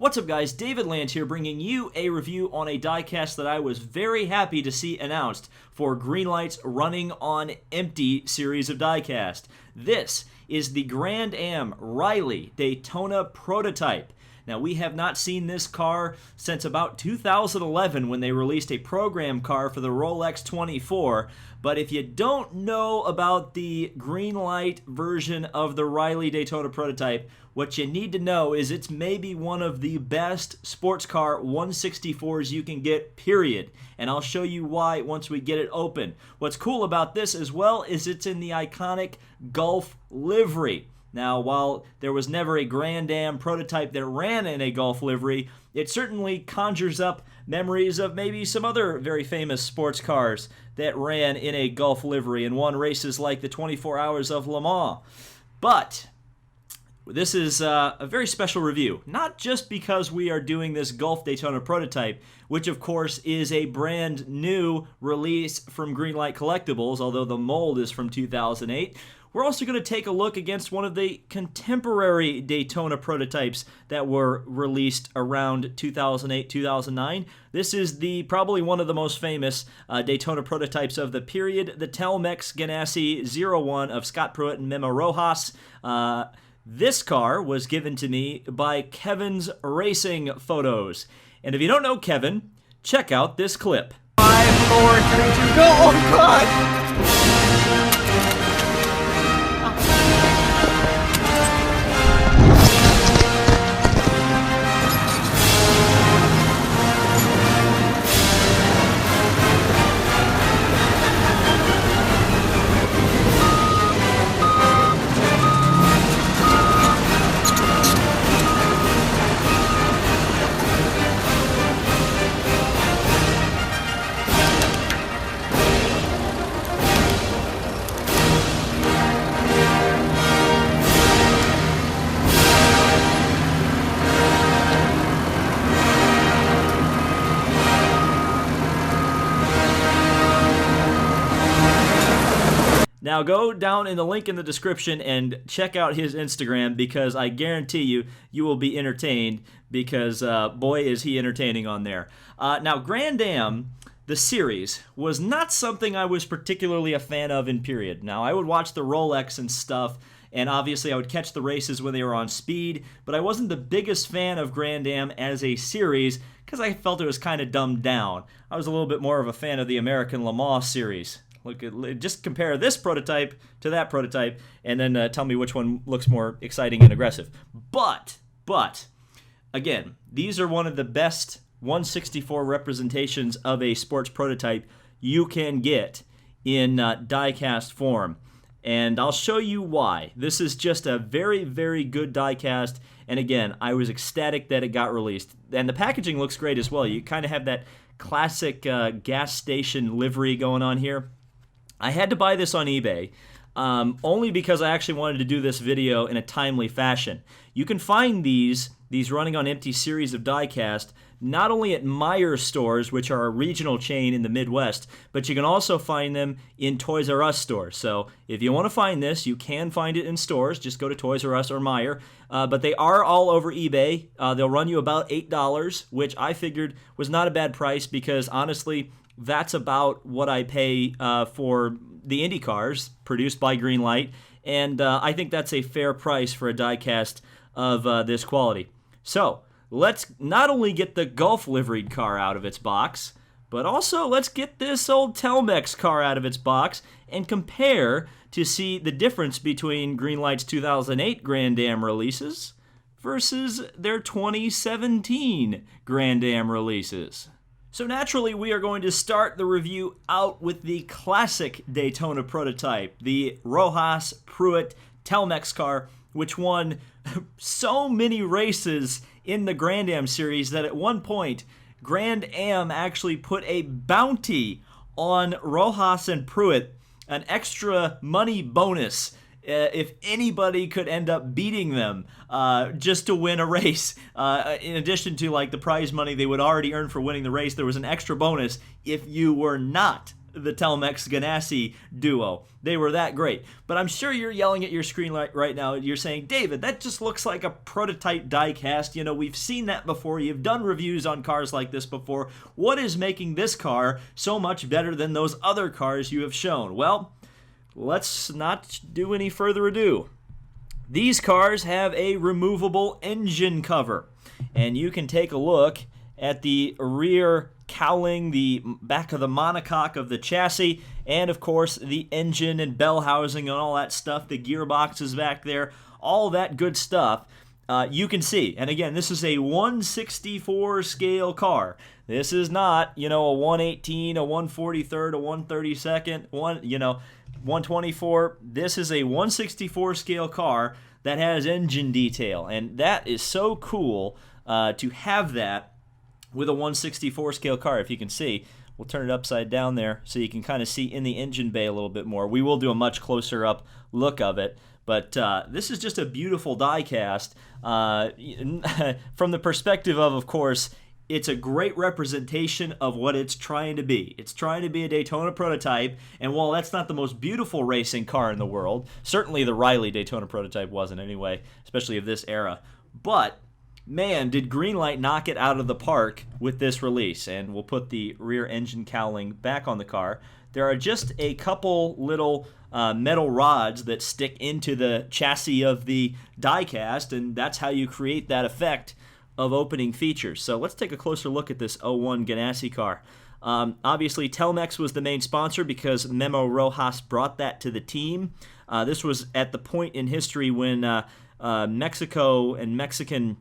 What's up guys, David Land here bringing you a review on a diecast that I was very happy to see announced for Greenlight's Running on Empty series of diecast. This is the Grand Am Riley Daytona Prototype. Now, we have not seen this car since about 2011 when they released a program car for the Rolex 24, but if you don't know about the Greenlight version of the Riley Daytona Prototype, what you need to know is it's maybe one of the best sports car 164s you can get, period. And I'll show you why once we get it open. What's cool about this as well is it's in the iconic Gulf livery. Now, while there was never a Grand Am prototype that ran in a Gulf livery, it certainly conjures up memories of maybe some other very famous sports cars that ran in a Gulf livery and won races like the 24 Hours of Le Mans. But this is a very special review, not just because we are doing this Gulf Daytona Prototype, which of course is a brand new release from Greenlight Collectibles, although the mold is from 2008. We're also going to take a look against one of the contemporary Daytona prototypes that were released around 2008-2009. This is probably one of the most famous Daytona prototypes of the period, the Telmex Ganassi 01 of Scott Pruett and Memo Rojas. This car was given to me by Kevin's Racing Photos. And if you don't know Kevin, check out this clip. 5, 4, 3, 2, go! Oh God! Now go down in the link in the description and check out his Instagram because I guarantee you will be entertained because boy is he entertaining on there. Now Grand Am, the series, was not something I was particularly a fan of in period. Now I would watch the Rolex and stuff, and obviously I would catch the races when they were on speed, but I wasn't the biggest fan of Grand Am as a series because I felt it was kind of dumbed down. I was a little bit more of a fan of the American Le Mans series. Just compare this prototype to that prototype, and then tell me which one looks more exciting and aggressive. But, again, these are one of the best 164 representations of a sports prototype you can get in diecast form. And I'll show you why. This is just a very, very good diecast, and again, I was ecstatic that it got released. And the packaging looks great as well. You kind of have that classic gas station livery going on here. I had to buy this on eBay only because I actually wanted to do this video in a timely fashion. You can find these Running on Empty series of diecast not only at Meijer stores, which are a regional chain in the Midwest, but you can also find them in Toys R Us stores. So if you want to find this, you can find it in stores. Just go to Toys R Us or Meijer. But they are all over eBay. They'll run you about $8, which I figured was not a bad price because honestly, that's about what I pay for the Indy cars produced by Greenlight, and I think that's a fair price for a diecast of this quality. So let's not only get the Gulf liveried car out of its box, but also let's get this old Telmex car out of its box and compare to see the difference between Greenlight's 2008 Grand Am releases versus their 2017 Grand Am releases. So naturally, we are going to start the review out with the classic Daytona prototype, the Rojas Pruett Telmex car, which won so many races in the Grand Am series that at one point, Grand Am actually put a bounty on Rojas and Pruett, an extra money bonus if anybody could end up beating them just to win a race. In addition to like the prize money they would already earn for winning the race, there was an extra bonus if you were not the Telmex Ganassi duo. They were that great. But I'm sure you're yelling at your screen right now. You're saying, David, that just looks like a prototype diecast. You know, we've seen that before. You've done reviews on cars like this before. What is making this car so much better than those other cars you have shown? Well, let's not do any further ado. These cars have a removable engine cover. And you can take a look at the rear cowling, the back of the monocoque of the chassis, and of course the engine and bell housing and all that stuff, the gearbox is back there, all that good stuff. You can see, and again, this is a 1/64 scale car. This is not, you know, a 1/18, a 1/43, a 1/32, 1/24. This is a 1/64 scale car that has engine detail, and that is so cool to have that with a 1/64 scale car. If you can see, we'll turn it upside down there so you can kind of see in the engine bay a little bit more. We will do a much closer up look of it, but this is just a beautiful diecast from the perspective of course, it's a great representation of what it's trying to be. It's trying to be a Daytona prototype, and while that's not the most beautiful racing car in the world, certainly the Riley Daytona Prototype wasn't anyway, especially of this era, but man, did Greenlight knock it out of the park with this release. And we'll put the rear engine cowling back on the car. There are just a couple little metal rods that stick into the chassis of the diecast, and that's how you create that effect of opening features. So let's take a closer look at this 01 Ganassi car. Obviously, Telmex was the main sponsor because Memo Rojas brought that to the team. This was at the point in history when Mexico and Mexican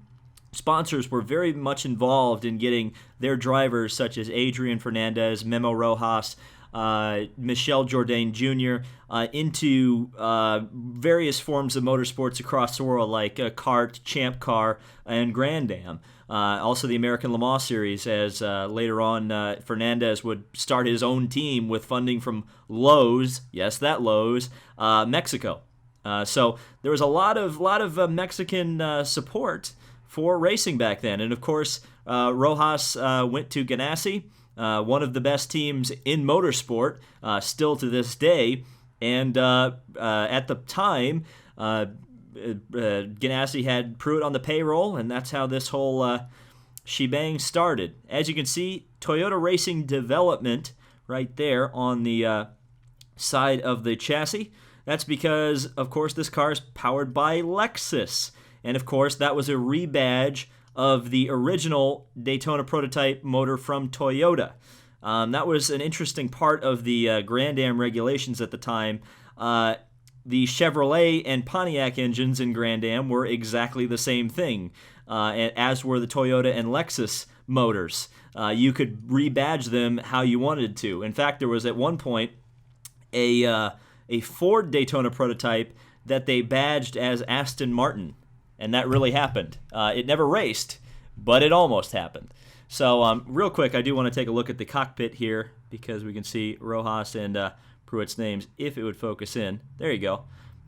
sponsors were very much involved in getting their drivers such as Adrian Fernandez, Memo Rojas, Michel Jourdain Jr. Into various forms of motorsports across the world, like kart, champ car, and Grand Am. Also the American Le Mans Series, as later on Fernandez would start his own team with funding from Lowe's, yes, that Lowe's, Mexico. So there was a lot of Mexican support for racing back then. And of course, Rojas went to Ganassi, one of the best teams in motorsport, still to this day. And at the time, Ganassi had Pruett on the payroll, and that's how this whole shebang started. As you can see, Toyota Racing Development right there on the side of the chassis. That's because, of course, this car is powered by Lexus. And of course, that was a rebadge of the original Daytona Prototype motor from Toyota. That was an interesting part of the Grand Am regulations at the time. The Chevrolet and Pontiac engines in Grand Am were exactly the same thing, as were the Toyota and Lexus motors. You could rebadge them how you wanted to. In fact, there was at one point a Ford Daytona Prototype that they badged as Aston Martin. And that really happened. It never raced, but it almost happened. So real quick, I do want to take a look at the cockpit here because we can see Rojas and Pruett's names if it would focus in. There you go.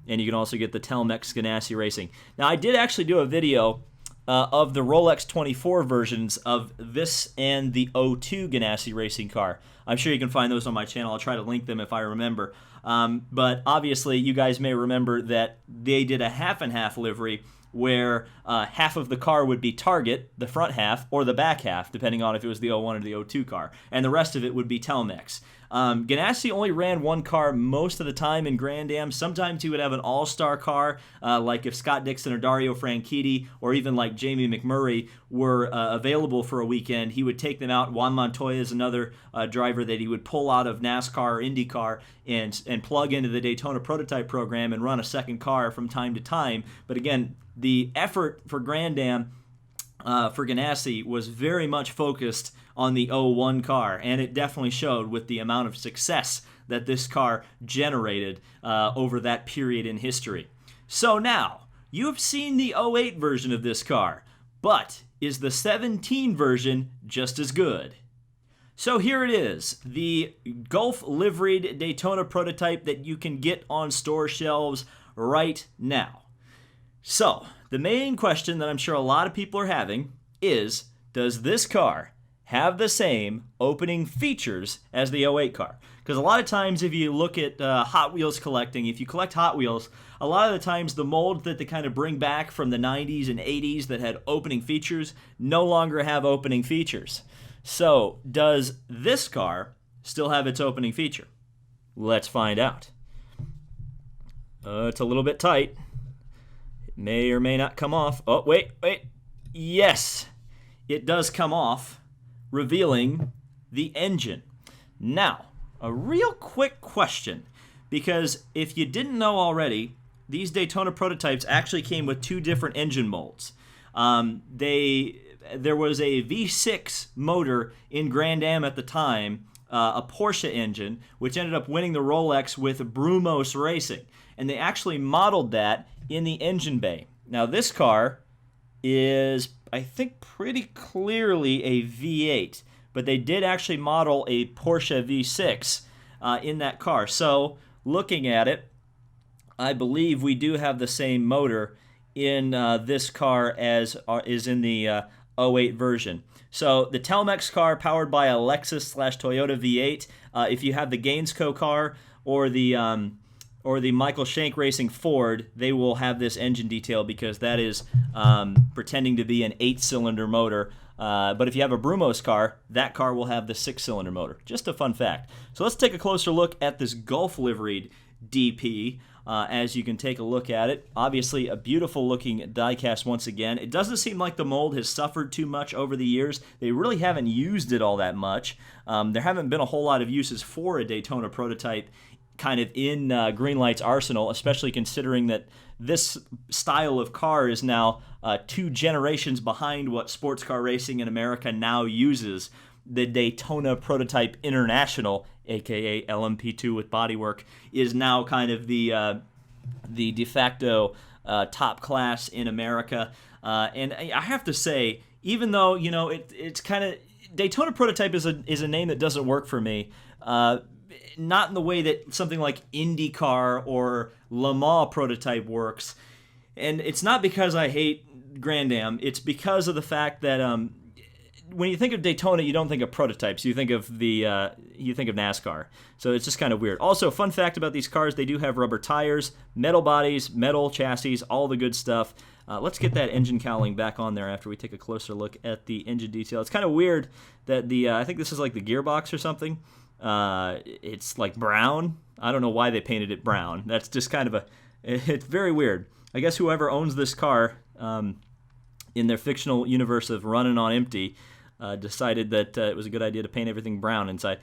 And you can also get the Telmex Ganassi Racing. Now, I did actually do a video of the Rolex 24 versions of this and the 02 Ganassi Racing car. I'm sure you can find those on my channel. I'll try to link them if I remember. But obviously, you guys may remember that they did a half-and-half livery where half of the car would be Target, the front half, or the back half, depending on if it was the 01 or the 02 car, and the rest of it would be Telmex. Ganassi only ran one car most of the time in Grand Am. Sometimes he would have an all-star car, like if Scott Dixon or Dario Franchitti, or even like Jamie McMurray were available for a weekend, he would take them out. Juan Montoya is another driver that he would pull out of NASCAR or IndyCar and plug into the Daytona Prototype program and run a second car from time to time. But again, the effort for Grand Am for Ganassi was very much focused on the 01 car, and it definitely showed with the amount of success that this car generated over that period in history. So now, you have seen the 08 version of this car, but is the 17 version just as good? So here it is, the Gulf liveried Daytona Prototype that you can get on store shelves right now. So, the main question that I'm sure a lot of people are having is, does this car have the same opening features as the '08 car. Because a lot of times if you look at Hot Wheels collecting, if you collect Hot Wheels, a lot of the times the mold that they kind of bring back from the 90s and 80s that had opening features no longer have opening features. So does this car still have its opening feature? Let's find out. It's a little bit tight. It may or may not come off. Oh, wait. Yes, it does come off, revealing the engine. Now, a real quick question, because if you didn't know already, these Daytona prototypes actually came with two different engine molds. There was a V6 motor in Grand Am at the time, a Porsche engine, which ended up winning the Rolex with Brumos Racing. And they actually modeled that in the engine bay. Now, this car is, I think, pretty clearly a V8, but they did actually model a Porsche V6 in that car. So, looking at it, I believe we do have the same motor in this car as is in the '08 version. So the Telmex car powered by a Lexus/Toyota V8. If you have the Gainsco car or the Michael Shank Racing Ford, they will have this engine detail because that is pretending to be an 8-cylinder motor. But if you have a Brumos car, that car will have the 6-cylinder motor. Just a fun fact. So let's take a closer look at this Gulf liveried DP. As you can take a look at it. Obviously, a beautiful looking diecast once again. It doesn't seem like the mold has suffered too much over the years. They really haven't used it all that much. There haven't been a whole lot of uses for a Daytona prototype kind of in Greenlight's arsenal, especially considering that this style of car is now 2 generations behind what sports car racing in America now uses. The Daytona Prototype International, aka LMP2 with bodywork, is now kind of the de facto top class in America. And I have to say, even though it's kind of Daytona Prototype is a name that doesn't work for me. Not in the way that something like IndyCar or Le Mans Prototype works. And it's not because I hate Grand Am. It's because of the fact that when you think of Daytona, you don't think of prototypes. You think of NASCAR. So it's just kind of weird. Also, fun fact about these cars: they do have rubber tires, metal bodies, metal chassis, all the good stuff. Let's get that engine cowling back on there after we take a closer look at the engine detail. It's kind of weird that I think this is like the gearbox or something. It's like brown. I don't know why they painted it brown. That's just kind of it's very weird. I guess whoever owns this car in their fictional universe of running on empty decided that it was a good idea to paint everything brown inside.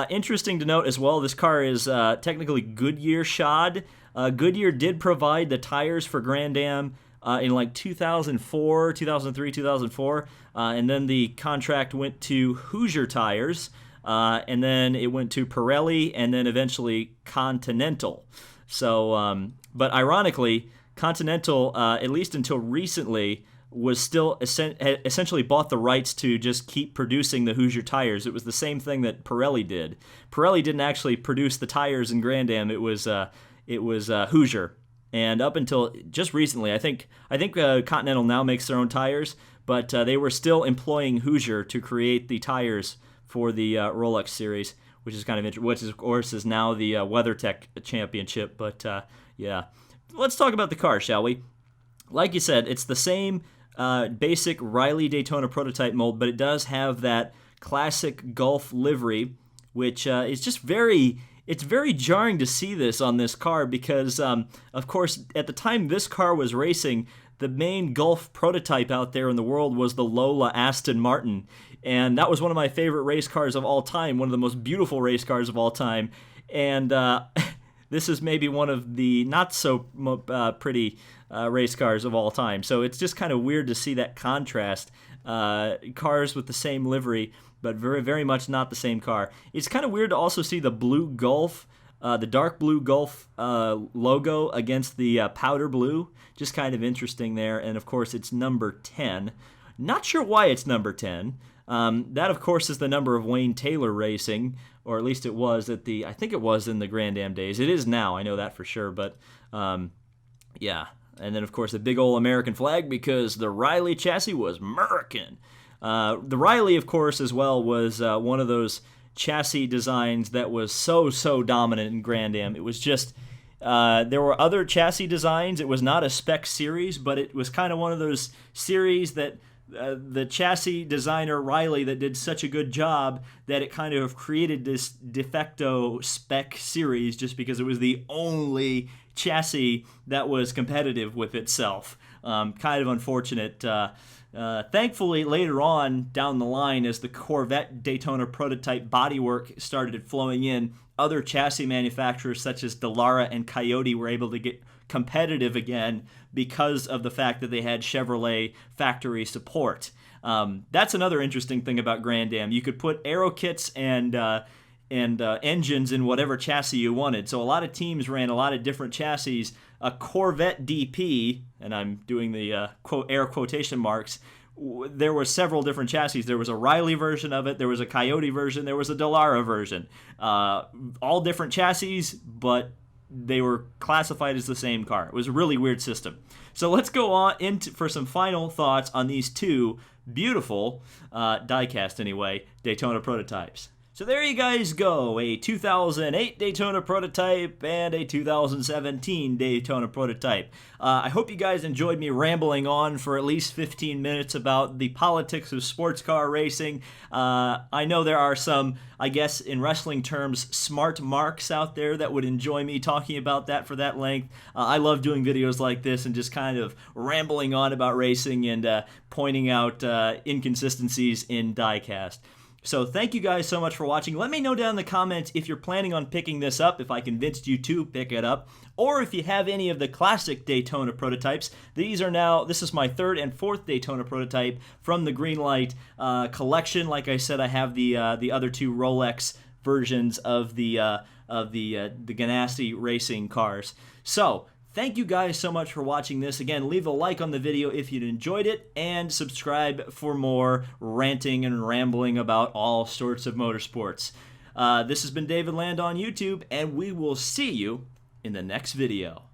Interesting to note as well, this car is technically Goodyear shod. Goodyear did provide the tires for Grand Am in like 2004, 2003, 2004, and then the contract went to Hoosier Tires, and then it went to Pirelli, and then eventually Continental. So, but ironically, Continental, at least until recently, was still essentially bought the rights to just keep producing the Hoosier tires. It was the same thing that Pirelli did. Pirelli didn't actually produce the tires in Grand Am. It was Hoosier. And up until just recently, I think Continental now makes their own tires, but they were still employing Hoosier to create the tires for the Rolex series, which is kind of interesting. Which, of course, is now the WeatherTech Championship. But yeah, let's talk about the car, shall we? Like you said, it's the same basic Riley Daytona prototype mold, but it does have that classic Gulf livery, which is just it's very jarring to see this on this car because, of course, at the time this car was racing, the main Gulf prototype out there in the world was the Lola Aston Martin, and that was one of my favorite race cars of all time, one of the most beautiful race cars of all time, and this is maybe one of the not so pretty race cars of all time. So it's just kind of weird to see that contrast. Cars with the same livery, but very, very much not the same car. It's kind of weird to also see the blue Gulf, the dark blue Gulf logo against the powder blue. Just kind of interesting there. And of course, it's number 10. Not sure why it's number 10. That, of course, is the number of Wayne Taylor Racing, or at least it was I think it was in the Grand Am days. It is now, I know that for sure, but yeah. And then, of course, the big old American flag because the Riley chassis was American. The Riley, of course, as well, was one of those chassis designs that was so dominant in Grand-Am. It was just, there were other chassis designs. It was not a spec series, but it was kind of one of those series that the chassis designer Riley that did such a good job that it kind of created this de facto spec series just because it was the only chassis that was competitive with itself. Kind of unfortunate. Thankfully, later on down the line, as the Corvette Daytona Prototype bodywork started flowing in, other chassis manufacturers such as Dallara and Coyote were able to get competitive again because of the fact that they had Chevrolet factory support. That's another interesting thing about Grand-Am. You could put aero kits and engines in whatever chassis you wanted. So a lot of teams ran a lot of different chassis. A Corvette DP, and I'm doing the air quotation marks, there were several different chassis. There was a Riley version of it, there was a Coyote version, there was a Dallara version. All different chassis, but they were classified as the same car. It was a really weird system. So let's go on for some final thoughts on these two beautiful, diecast anyway, Daytona prototypes. So there you guys go, a 2008 Daytona Prototype and a 2017 Daytona Prototype. I hope you guys enjoyed me rambling on for at least 15 minutes about the politics of sports car racing. I know there are some, I guess in wrestling terms, smart marks out there that would enjoy me talking about that for that length. I love doing videos like this and just kind of rambling on about racing and pointing out inconsistencies in diecast. So thank you guys so much for watching. Let me know down in the comments if you're planning on picking this up, if I convinced you to pick it up, or if you have any of the classic Daytona prototypes. This is my third and fourth Daytona prototype from the Greenlight collection. Like I said, I have the other two Rolex versions of the Ganassi Racing cars. So thank you guys so much for watching this. Again, leave a like on the video if you enjoyed it, and subscribe for more ranting and rambling about all sorts of motorsports. This has been David Land on YouTube, and we will see you in the next video.